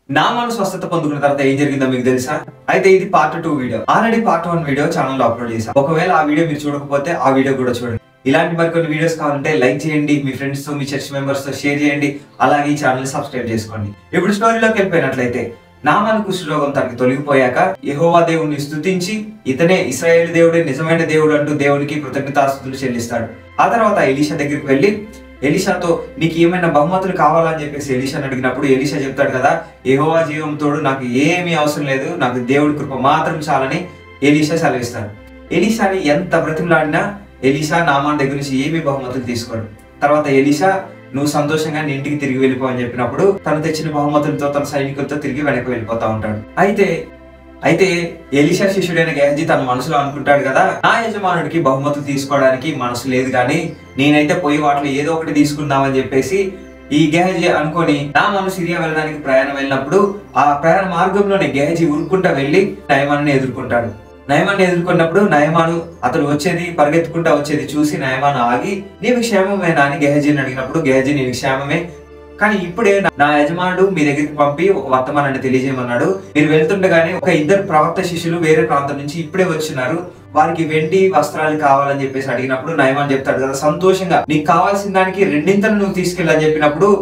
నామాను స్వస్థత పొందుకున్న తర్వాత ఏం జరిగిందో మీకు తెలుసా? అయితే ఇది part 2 video. Already part 1 video channel లో అప్లోడ్ చేశాను. ఒకవేళ ఆ వీడియో మీరు చూడకపోతే ఆ వీడియో కూడా చూడండి. ఇలాంటి మరికొన్ని వీడియోస్ కావాలంటే లైక్ చేయండి, మీ ఫ్రెండ్స్ తో, మీ చర్చ్ మెంబర్స్ తో షేర్ చేయండి. అలాగే ఈ ఛానల్ ని సబ్స్క్రైబ్ చేసుకోండి. ఇప్పుడు స్టోరీలోకి వెళ్ళిపోయినట్లయితే, నామాను కుష్ఠరోగం తనకి తొలగిపోయాక యెహోవా దేవుణ్ణి స్తుతించి ఇతనే ఇశ్రాయేలు దేవుడే నిజమైన దేవుడు అంటూ దేవునికి కృతజ్ఞతాస్తుతులు చెల్లిస్తాడు. ఆ తర్వాత ఎలీషా దగ్గరికి వెళ్ళి ఎలీషాతో నీకు ఏమైనా బహుమతులు కావాలని చెప్పేసి ఎలీషాని అడిగినప్పుడు ఎలీషా చెప్తాడు కదా, యెహోవా జీవం తోడు నాకు ఏమీ అవసరం లేదు, నాకు దేవుడి కృప మాత్రం చాలని ఎలీషా సెలవిస్తాడు. ఎలీషాని ఎంత బ్రతిమలాడినా ఎలీషా నామాన్ దగ్గర నుంచి ఏమీ బహుమతులు తీసుకోడు. తర్వాత ఎలీషా నువ్వు సంతోషంగా నీ ఇంటికి తిరిగి వెళ్ళిపో అని చెప్పినప్పుడు తను తెచ్చిన బహుమతులతో తన సైనికులతో తిరిగి వెనక్కి వెళ్ళిపోతా ఉంటాడు. అయితే ఎలీషా శిష్యుడైన గెహజీ తన మనసులో అనుకుంటాడు కదా, నా యజమానుడికి బహుమతులు తీసుకోవడానికి మనసు లేదు కానీ నేనైతే పోయి వాటిలో ఏదో ఒకటి తీసుకుందామని చెప్పేసి ఈ గెహజీ అనుకొని నామాను సిరియా వెళ్ళడానికి ప్రయాణం వెళ్ళినప్పుడు ఆ ప్రయాణ మార్గంలోనే గెహజీ ఉరుక్కుంటా వెళ్ళి నయమాను ఎదుర్కొంటాడు. నయమాన్ని ఎదుర్కొన్నప్పుడు నయమాను అతడు పరిగెత్తుకుంటా వచ్చేది చూసి నయమాను ఆగి నీవు క్షేమమేనా అని గెహజీని అడిగినప్పుడు గెహజీ నీవు క్షేమమే, కానీ ఇప్పుడే నా యజమానుడు మీ దగ్గరికి పంపి ఒక వర్తమానాన్ని తెలియజేయమన్నాడు. మీరు వెళ్తుండగానే ఒక ఇద్దరు ప్రవక్త శిష్యులు వేరే ప్రాంతం నుంచి ఇప్పుడే వచ్చినారు, వారికి వెండి వస్త్రాలు కావాలని చెప్పేసి అడిగినప్పుడు నయమాన్ చెప్తాడు కదా, సంతోషంగా నీకు కావాల్సిన దానికి రెండింతలు నువ్వు తీసుకెళ్ళని చెప్పినప్పుడు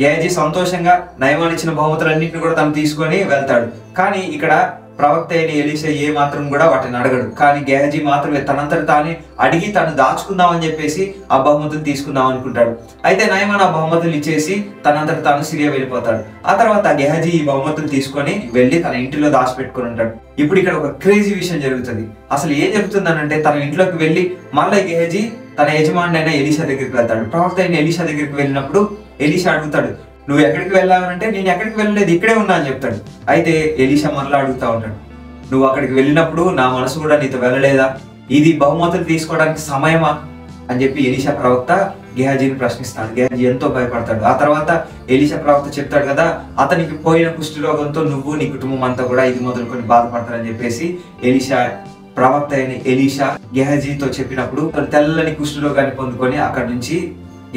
గెహజీ సంతోషంగా నయమాన్ ఇచ్చిన బహుమతులన్నింటిని కూడా తను తీసుకొని వెళ్తాడు. కానీ ఇక్కడ ప్రవక్త అయిన ఎలీషా ఏ మాత్రం కూడా వాటిని అడగడు. కానీ గెహజీ మాత్రమే తనంతట తానే అడిగి తను దాచుకుందామని చెప్పేసి ఆ బహుమతులు తీసుకుందాం అనుకుంటాడు. అయితే నయమాన్ ఆ బహుమతులు ఇచ్చేసి తనంతట తాను సిరియా వెళ్ళిపోతాడు. ఆ తర్వాత గెహజీ ఈ బహుమతులు తీసుకొని వెళ్ళి తన ఇంటిలో దాచిపెట్టుకుని ఉంటాడు. ఇప్పుడు ఇక్కడ ఒక క్రేజీ విషయం జరుగుతుంది. అసలు ఏం జరుగుతుందనంటే తన ఇంట్లోకి వెళ్ళి మళ్ళీ గెహజీ తన యజమాని అయిన ఎలీషా దగ్గరికి వెళ్తాడు. ప్రవక్త అయిన ఎలీషా దగ్గరికి వెళ్ళినప్పుడు ఎలీషా అడుగుతాడు, నువ్వు ఎక్కడికి వెళ్ళావంటే నేను ఎక్కడికి వెళ్ళలేదు, ఇక్కడే ఉన్నా అని చెప్తాడు. అయితే ఎలీషా మరలా అడుగుతా ఉంటాడు, నువ్వు అక్కడికి వెళ్ళినప్పుడు నా మనసు కూడా నీతో వెళ్ళలేదా, ఇది బహుమతులు తీసుకోవడానికి సమయమా అని చెప్పి ఎలీషా ప్రవక్త గెహజీని ప్రశ్నిస్తాడు. గెహజీ ఎంతో భయపడతాడు. ఆ తర్వాత ఎలీషా ప్రవక్త చెప్తాడు కదా, అతనికి పోయిన కుష్ఠరోగంతో నువ్వు నీ కుటుంబం అంతా కూడా ఇది మొదలుకొని బాధపడతారని చెప్పేసి ఎలీషా ప్రవక్త అయిన ఎలీషా గెహజీతో చెప్పినప్పుడు తెల్లని కుష్ఠరోగాన్ని పొందుకొని అక్కడి నుంచి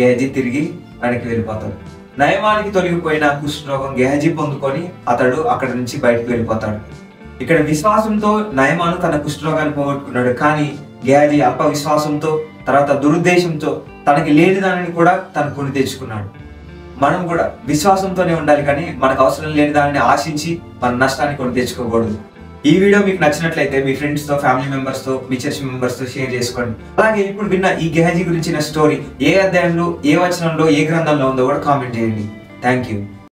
గెహజీ తిరిగి వెనక్కి వెళ్ళిపోతాడు. నయమానికి తొలగిపోయిన కుష్ఠరోగం గెహజీ పొందుకొని అతడు అక్కడి నుంచి బయటకు వెళ్ళిపోతాడు. ఇక్కడ విశ్వాసంతో నయమాను తన కుష్ఠరోగాన్ని పోగొట్టుకున్నాడు. కానీ గెహజీ అల్ప విశ్వాసంతో తర్వాత దురుద్దేశంతో తనకి లేని దానిని కూడా తను కొని తెచ్చుకున్నాడు. మనం కూడా విశ్వాసంతోనే ఉండాలి, కానీ మనకు అవసరం లేని దానిని ఆశించి మన నష్టాన్ని కొని తెచ్చుకోకూడదు. ఈ వీడియో మీకు నచ్చినట్లయితే మీ ఫ్రెండ్స్ తో, ఫ్యామిలీ మెంబర్స్ తో, మీ చర్చ్ మెంబర్స్ తో షేర్ చేసుకోండి. అలాగే ఇప్పుడు విన్న ఈ గెహజీ గురించిన స్టోరీ ఏ అధ్యాయంలో, ఏ వచనంలో, ఏ గ్రంథంలో ఉందో కూడా కామెంట్ చేయండి. Thank you.